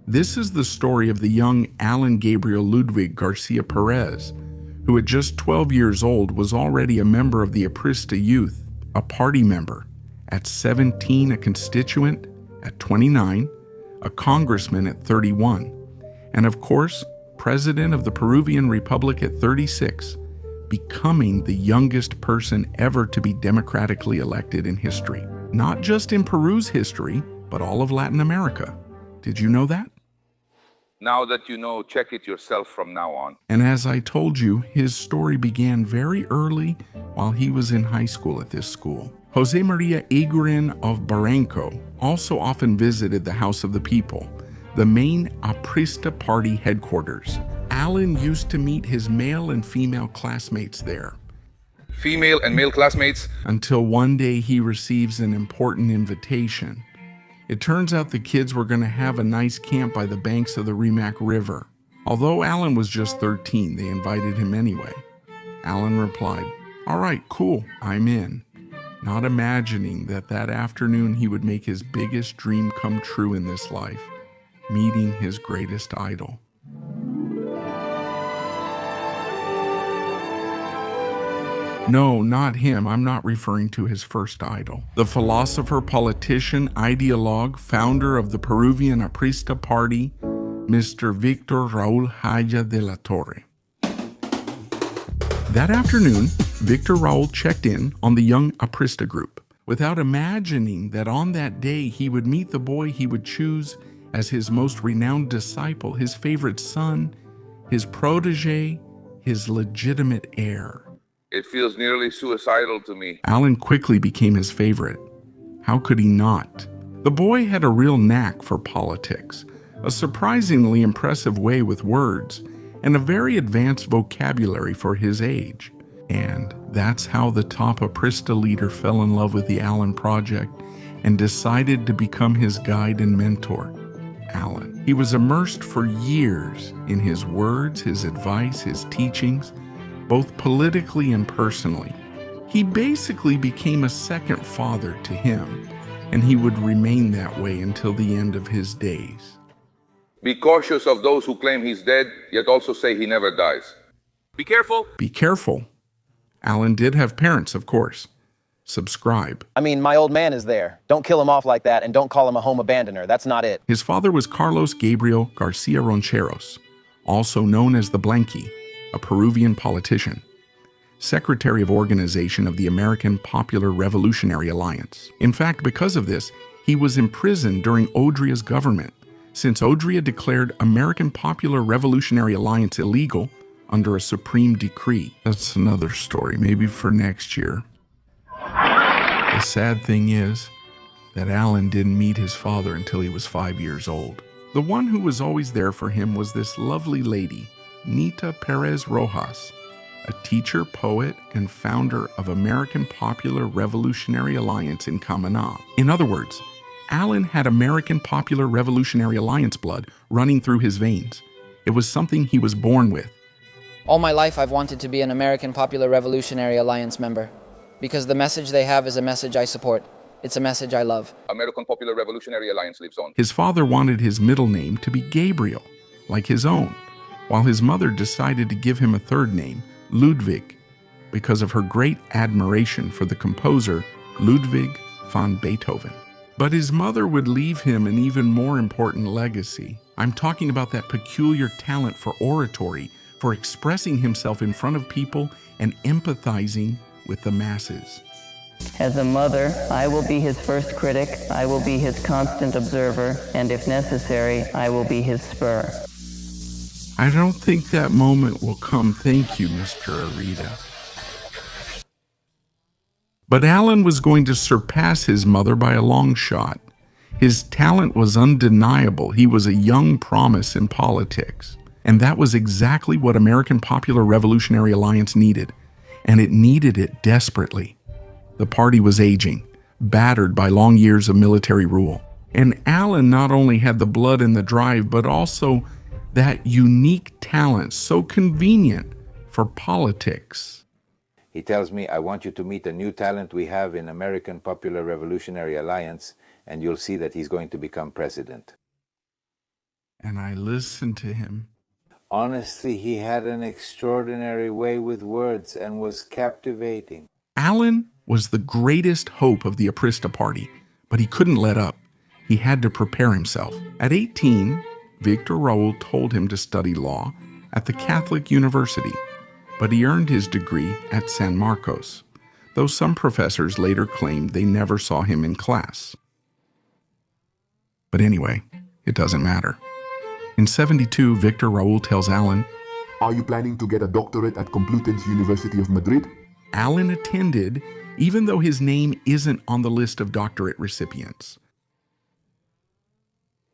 This is the story of the young Alan Gabriel Ludwig Garcia Perez, who at just 12 years old was already a member of the Aprista youth, a party member, at 17 a constituent, at 29, a congressman at 31, and of course, president of the Peruvian Republic at 36, becoming the youngest person ever to be democratically elected in history. Not just in Peru's history, but all of Latin America. Did you know that? Now that you know, check it yourself from now on. And as I told you, his story began very early while he was in high school at this school. Jose Maria Iguren of Barranco also often visited the House of the People, the main Aprista party headquarters. Alan used to meet his male and female classmates there. Female and male classmates. Until one day he receives an important invitation. It turns out the kids were going to have a nice camp by the banks of the Rimac River. Although Alan was just 13, they invited him anyway. Alan replied, "All right, cool, I'm in," not imagining that afternoon he would make his biggest dream come true in this life, meeting his greatest idol. No, not him. I'm not referring to his first idol. The philosopher, politician, ideologue, founder of the Peruvian Aprista Party, Mr. Victor Raúl Haya de la Torre. That afternoon, Victor Raúl checked in on the young Aprista group, without imagining that on that day he would meet the boy he would choose as his most renowned disciple, his favorite son, his protege, his legitimate heir. It feels nearly suicidal to me. Alan quickly became his favorite. How could he not? The boy had a real knack for politics, a surprisingly impressive way with words, and a very advanced vocabulary for his age. And that's how the top Aprista leader fell in love with the Alan Project and decided to become his guide and mentor, Alan. He was immersed for years in his words, his advice, his teachings, both politically and personally. He basically became a second father to him, and he would remain that way until the end of his days. Be cautious of those who claim he's dead, yet also say he never dies. Be careful. Be careful. Alan did have parents, of course. Subscribe. I mean, my old man is there. Don't kill him off like that, and don't call him a home abandoner. That's not it. His father was Carlos Gabriel Garcia Roncheros, also known as the Blanqui, a Peruvian politician, secretary of organization of the American Popular Revolutionary Alliance. In fact, because of this, he was imprisoned during Odria's government, since Odria declared American Popular Revolutionary Alliance illegal under a supreme decree. That's another story, maybe for next year. The sad thing is that Alan didn't meet his father until he was 5 years old. The one who was always there for him was this lovely lady, Nita Perez Rojas, a teacher, poet, and founder of American Popular Revolutionary Alliance in Camaná. In other words, Alan had American Popular Revolutionary Alliance blood running through his veins. It was something he was born with. All my life I've wanted to be an American Popular Revolutionary Alliance member, because the message they have is a message I support. It's a message I love. American Popular Revolutionary Alliance lives on. His father wanted his middle name to be Gabriel, like his own, while his mother decided to give him a third name, Ludwig, because of her great admiration for the composer Ludwig van Beethoven. But his mother would leave him an even more important legacy. I'm talking about that peculiar talent for oratory, for expressing himself in front of people and empathizing with the masses. As a mother, I will be his first critic, I will be his constant observer, and if necessary, I will be his spur. I don't think that moment will come, thank you, Mr. Arita. But Alan was going to surpass his mother by a long shot. His talent was undeniable. He was a young promise in politics. And that was exactly what American Popular Revolutionary Alliance needed. And it needed it desperately. The party was aging, battered by long years of military rule. And Alan not only had the blood and the drive, but also that unique talent, so convenient for politics. He tells me, I want you to meet a new talent we have in American Popular Revolutionary Alliance, and you'll see that he's going to become president. and I listened to him. Honestly, he had an extraordinary way with words and was captivating. Alan was the greatest hope of the Aprista party, but he couldn't let up. He had to prepare himself. At 18, Victor Raúl told him to study law at the Catholic University, but he earned his degree at San Marcos, though some professors later claimed they never saw him in class. But anyway, it doesn't matter. In 72, Victor Raúl tells Alan, "Are you planning to get a doctorate at Complutense University of Madrid?" Alan attended, even though his name isn't on the list of doctorate recipients.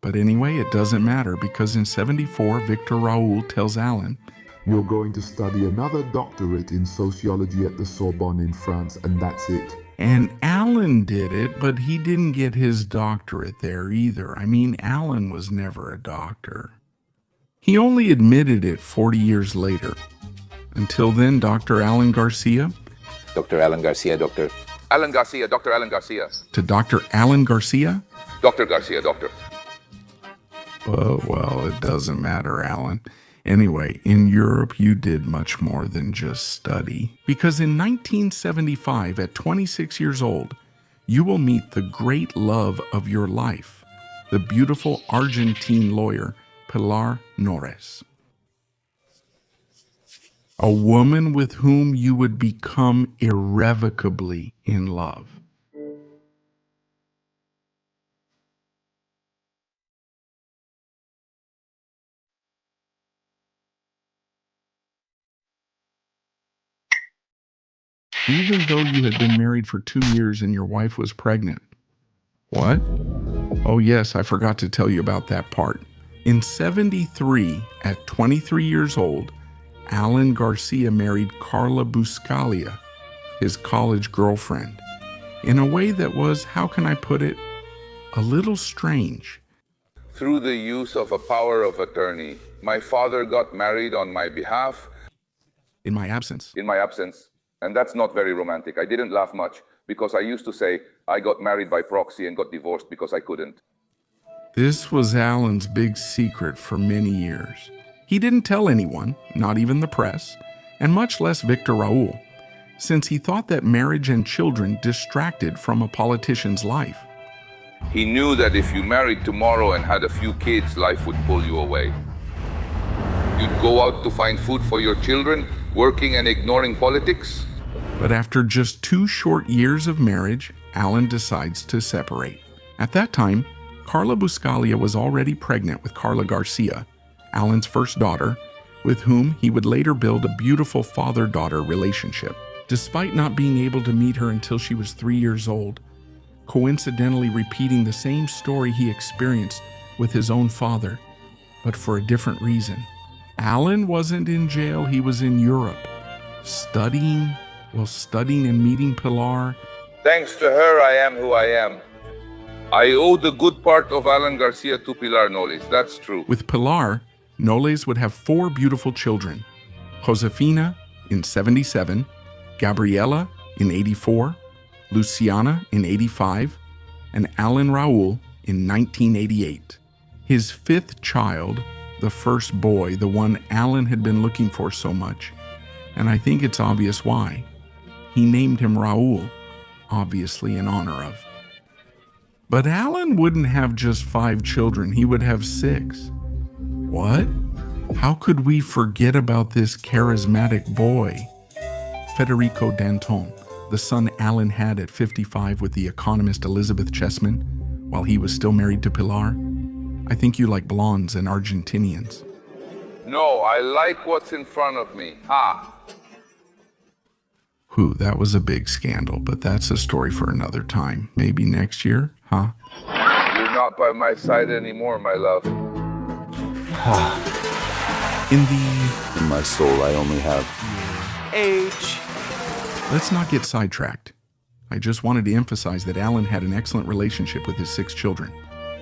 But anyway, it doesn't matter, because in 74, Victor Raúl tells Alan, "You're going to study another doctorate in sociology at the Sorbonne in France, and that's it." And Alan did it, but he didn't get his doctorate there either. I mean, Alan was never a doctor. He only admitted it 40 years later. Until then, Dr. Alan Garcia. Dr. Alan Garcia, Dr. Alan Garcia, Dr. Alan Garcia. To Dr. Alan Garcia. Dr. Garcia, doctor. Well, it doesn't matter, Alan. Anyway, in Europe, you did much more than just study. Because in 1975, at 26 years old, you will meet the great love of your life, the beautiful Argentine lawyer, Pilar Nores. A woman with whom you would become irrevocably in love. Even though you had been married for 2 years and your wife was pregnant. What? Oh yes, I forgot to tell you about that part. In 73, at 23 years old, Alan Garcia married Carla Buscalia, his college girlfriend, in a way that was, how can I put it, a little strange. Through the use of a power of attorney, my father got married on my behalf. In my absence. In my absence. And that's not very romantic. I didn't laugh much because I used to say I got married by proxy and got divorced because I couldn't. This was Alan's big secret for many years. He didn't tell anyone, not even the press, and much less Victor Raúl, since he thought that marriage and children distracted from a politician's life. He knew that if you married tomorrow and had a few kids, life would pull you away. You'd go out to find food for your children, working and ignoring politics. But after just 2 short years of marriage, Alan decides to separate. At that time, Carla Buscalia was already pregnant with Carla Garcia, Alan's first daughter, with whom he would later build a beautiful father-daughter relationship. Despite not being able to meet her until she was 3 years old, coincidentally repeating the same story he experienced with his own father, but for a different reason. Alan wasn't in jail, he was in Europe, studying and meeting Pilar. Thanks to her, I am who I am. I owe the good part of Alan Garcia to Pilar Noles, that's true. With Pilar, Noles would have 4 beautiful children. Josefina in 77, Gabriela in 84, Luciana in 85, and Alan Raúl in 1988. His 5th child, the first boy, the one Alan had been looking for so much, and I think it's obvious why. He named him Raúl, obviously in honor of. But Alan wouldn't have just 5 children, he would have 6. What? How could we forget about this charismatic boy? Federico Danton, the son Alan had at 55 with the economist Elizabeth Chessman, while he was still married to Pilar. I think you like blondes and Argentinians. No, I like what's in front of me. Ha! Whew, that was a big scandal, but that's a story for another time. Maybe next year, huh? You're not by my side anymore, my love. In my soul, I only have Age. Let's not get sidetracked. I just wanted to emphasize that Alan had an excellent relationship with his 6 children,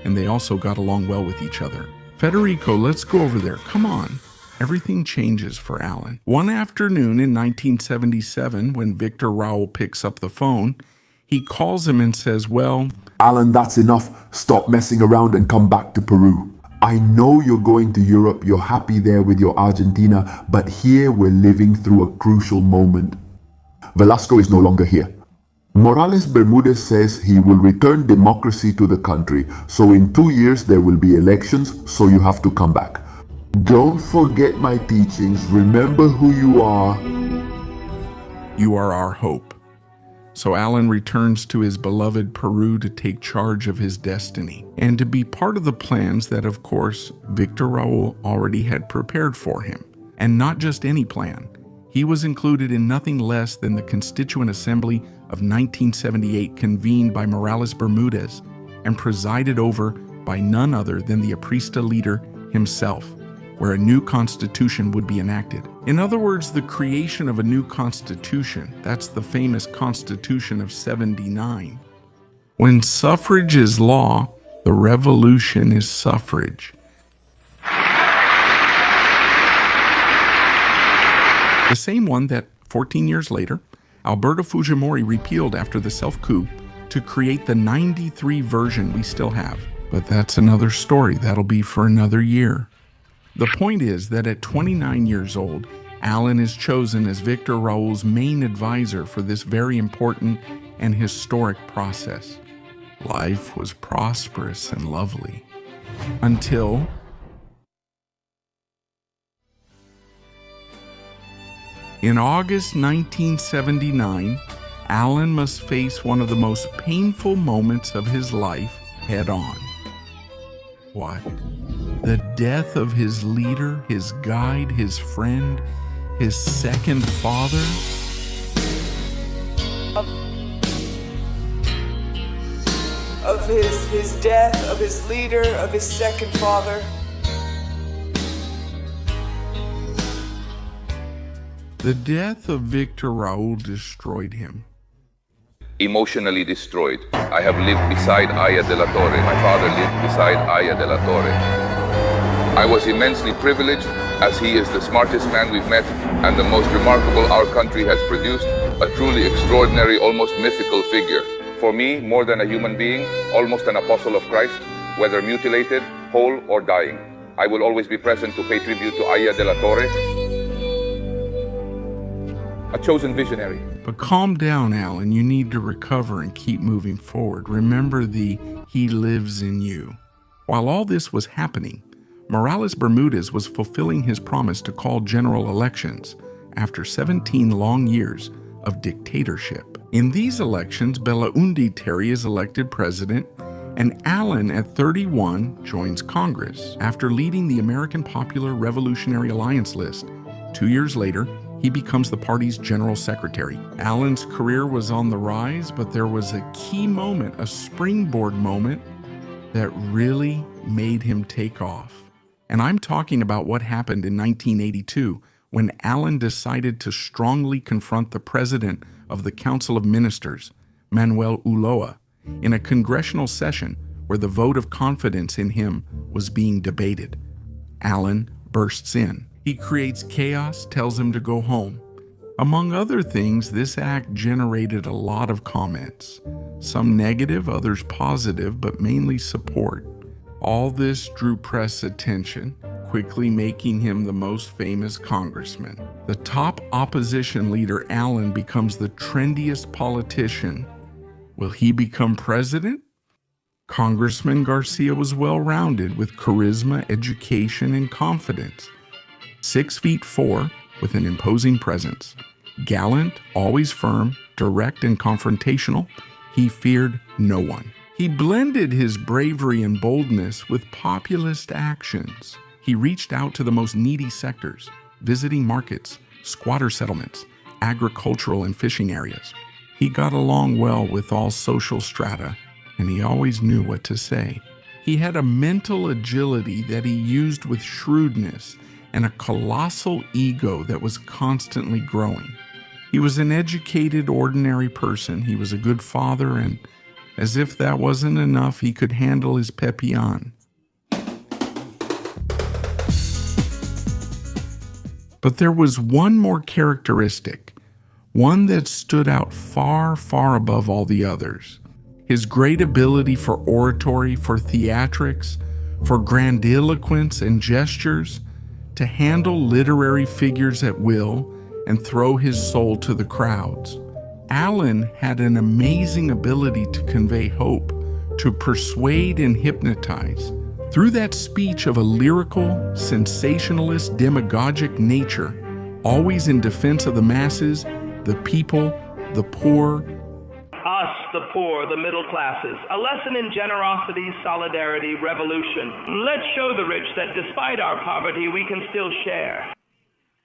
and they also got along well with each other. Federico, let's go over there. Come on. Everything changes for Alan. One afternoon in 1977, when Victor Raúl picks up the phone, he calls him and says, well, "Alan, that's enough. Stop messing around and come back to Peru." I know you're going to Europe, you're happy there with your Argentina, but here we're living through a crucial moment. Velasco is no longer here. Morales Bermudez says he will return democracy to the country, so in 2 years there will be elections, so you have to come back. Don't forget my teachings, remember who you are. You are our hope. So Alan returns to his beloved Peru to take charge of his destiny and to be part of the plans that, of course, Victor Raul already had prepared for him. And not just any plan. He was included in nothing less than the Constituent Assembly of 1978 convened by Morales Bermudez and presided over by none other than the Aprista leader himself, where a new constitution would be enacted. In other words, the creation of a new constitution. That's the famous Constitution of '79. When suffrage is law, the revolution is suffrage. The same one that, 14 years later, Alberto Fujimori repealed after the self-coup to create the '93 version we still have. But that's another story. That'll be for another year. The point is that at 29 years old, Alan is chosen as Victor Raul's main advisor for this very important and historic process. Life was prosperous and lovely. Until in August 1979, Alan must face one of the most painful moments of his life head on. What? The death of his leader, his guide, his friend, his second father? Of his death, of his leader, of his second father. The death of Victor Raul destroyed him. Emotionally destroyed. I have lived beside Aya de la Torre. My father lived beside Aya de la Torre. I was immensely privileged, as he is the smartest man we've met and the most remarkable our country has produced, a truly extraordinary, almost mythical figure. For me, more than a human being, almost an apostle of Christ, whether mutilated, whole, or dying. I will always be present to pay tribute to Aya de la Torre, a chosen visionary. But calm down, Alan. You need to recover and keep moving forward. Remember He lives in you. While all this was happening, Morales Bermudez was fulfilling his promise to call general elections after 17 long years of dictatorship. In these elections, Belaúnde Terry is elected president, and Alan, at 31, joins Congress after leading the American Popular Revolutionary Alliance list. 2 years later, he becomes the party's general secretary. Alan's career was on the rise, but there was a key moment, a springboard moment, that really made him take off. And I'm talking about what happened in 1982 when Alan decided to strongly confront the president of the Council of Ministers, Manuel Ulloa, in a congressional session where the vote of confidence in him was being debated. Alan bursts in. He creates chaos, tells him to go home. Among other things, this act generated a lot of comments, some negative, others positive, but mainly support. All this drew press attention, quickly making him the most famous congressman. The top opposition leader, Alan, becomes the trendiest politician. Will he become president? Congressman Garcia was well-rounded with charisma, education, and confidence. 6'4" with an imposing presence. Gallant, always firm, direct, and confrontational, he feared no one. He blended his bravery and boldness with populist actions. He reached out to the most needy sectors, visiting markets, squatter settlements, agricultural and fishing areas. He got along well with all social strata, and he always knew what to say. He had a mental agility that he used with shrewdness and a colossal ego that was constantly growing. He was an educated, ordinary person. He was a good father, and as if that wasn't enough, he could handle his Pepian. But there was one more characteristic, one that stood out far, far above all the others. His great ability for oratory, for theatrics, for grandiloquence and gestures, to handle literary figures at will and throw his soul to the crowds. Allen had an amazing ability to convey hope, to persuade and hypnotize. Through that speech of a lyrical, sensationalist, demagogic nature, always in defense of the masses, the people, the poor, us, the poor, the middle classes. A lesson in generosity, solidarity, revolution. Let's show the rich that despite our poverty, we can still share.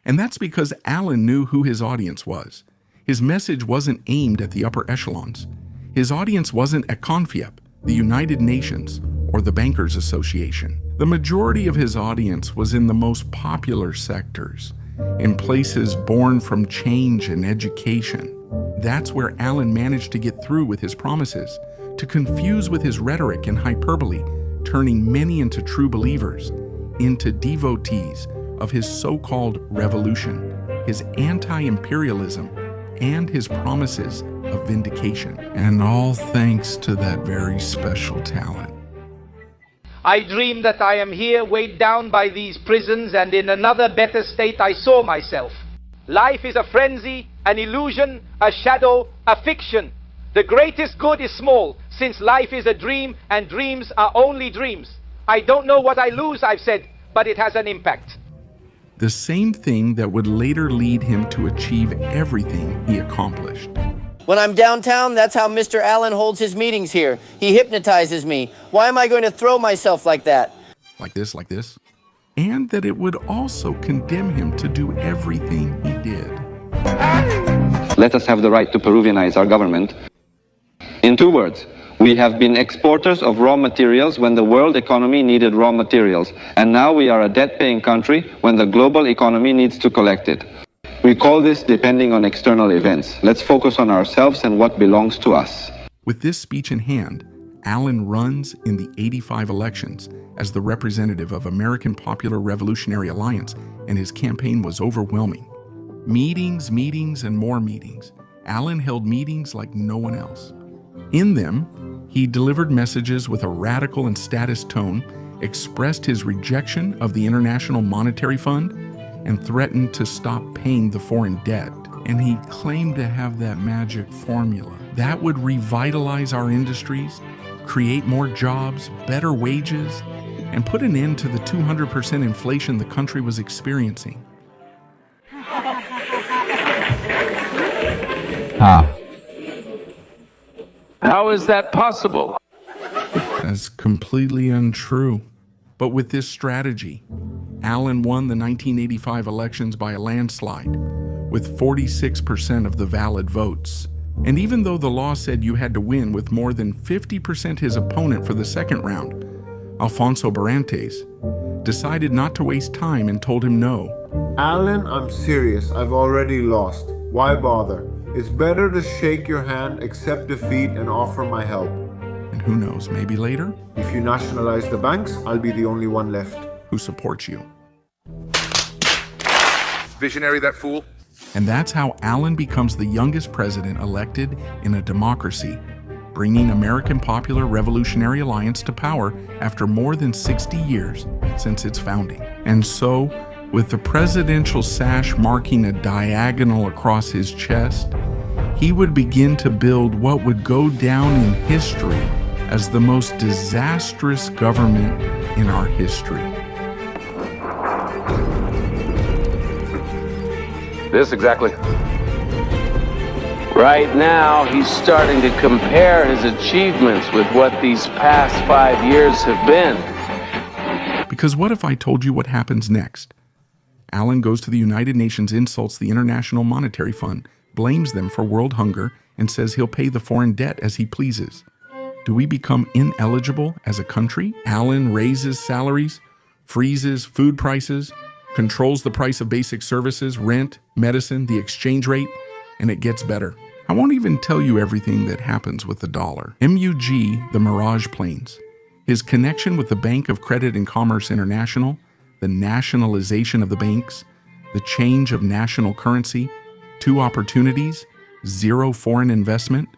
And that's because Allen knew who his audience was. His message wasn't aimed at the upper echelons. His audience wasn't at CONFIEP, the United Nations, or the Bankers Association. The majority of his audience was in the most popular sectors, in places born from change and education. That's where Allen managed to get through with his promises, to confuse with his rhetoric and hyperbole, turning many into true believers, into devotees of his so-called revolution, his anti-imperialism, and his promises of vindication. And all thanks to that very special talent. I dream that I am here weighed down by these prisons, and in another better state I saw myself. Life is a frenzy, an illusion, a shadow, a fiction. The greatest good is small, since life is a dream and dreams are only dreams. I don't know what I lose, I've said, but it has an impact. The same thing that would later lead him to achieve everything he accomplished. When I'm downtown, that's how Mr. Allen holds his meetings here. He hypnotizes me. Why am I going to throw myself like that? Like this, like this. And that it would also condemn him to do everything he did. Let us have the right to Peruvianize our government. In 2 words, we have been exporters of raw materials when the world economy needed raw materials, and now we are a debt-paying country when the global economy needs to collect it. We call this depending on external events. Let's focus on ourselves and what belongs to us. With this speech in hand, Allen runs in the '85 elections as the representative of American Popular Revolutionary Alliance, and his campaign was overwhelming. Meetings, meetings, and more meetings. Allen held meetings like no one else. In them, he delivered messages with a radical and status tone, expressed his rejection of the International Monetary Fund, and threatened to stop paying the foreign debt. And he claimed to have that magic formula that would revitalize our industries, create more jobs, better wages, and put an end to the 200% inflation the country was experiencing. How is that possible? That's completely untrue. But with this strategy, Allen won the 1985 elections by a landslide, with 46% of the valid votes. And even though the law said you had to win with more than 50% his opponent for the second round, Alfonso Barrantes decided not to waste time and told him no. Allen, I'm serious. I've already lost. Why bother? It's better to shake your hand, accept defeat, and offer my help. And who knows, maybe later? If you nationalize the banks, I'll be the only one left. Who supports you. Visionary, that fool. And that's how Allen becomes the youngest president elected in a democracy, bringing American Popular Revolutionary Alliance to power after more than 60 years since its founding. And so, with the presidential sash marking a diagonal across his chest, he would begin to build what would go down in history as the most disastrous government in our history. This exactly. Right now, he's starting to compare his achievements with what these past 5 years have been. Because what if I told you what happens next? Allen goes to the United Nations, insults the International Monetary Fund, blames them for world hunger, and says he'll pay the foreign debt as he pleases. Do we become ineligible as a country? Allen raises salaries, freezes food prices, controls the price of basic services, rent, medicine, the exchange rate, and it gets better. I won't even tell you everything that happens with the dollar. MUG, the Mirage planes, his connection with the Bank of Credit and Commerce International, the nationalization of the banks, the change of national currency, 2 opportunities, 0 foreign investment,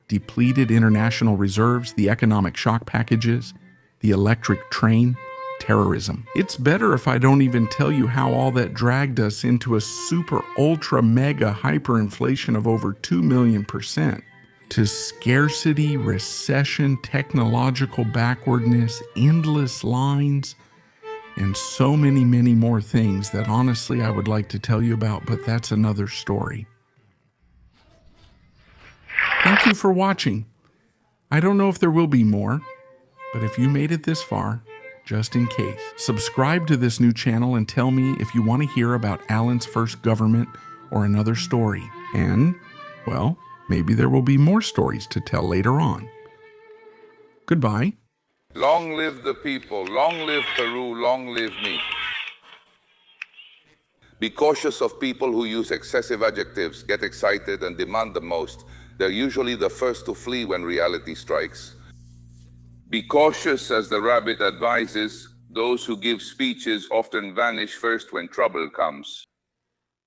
depleted international reserves, the economic shock packages, the electric train, terrorism. It's better if I don't even tell you how all that dragged us into a super ultra mega hyperinflation of over 2 million%, to scarcity, recession, technological backwardness, endless lines, and so many, many more things that honestly I would like to tell you about, but that's another story. Thank you for watching. I don't know if there will be more, but if you made it this far, just in case, subscribe to this new channel and tell me if you want to hear about Alan's first government or another story. And, well, maybe there will be more stories to tell later on. Goodbye. Long live the people, long live Peru, long live me. Be cautious of people who use excessive adjectives, get excited, and demand the most. They're usually the first to flee when reality strikes. Be cautious, as the rabbit advises. Those who give speeches often vanish first when trouble comes.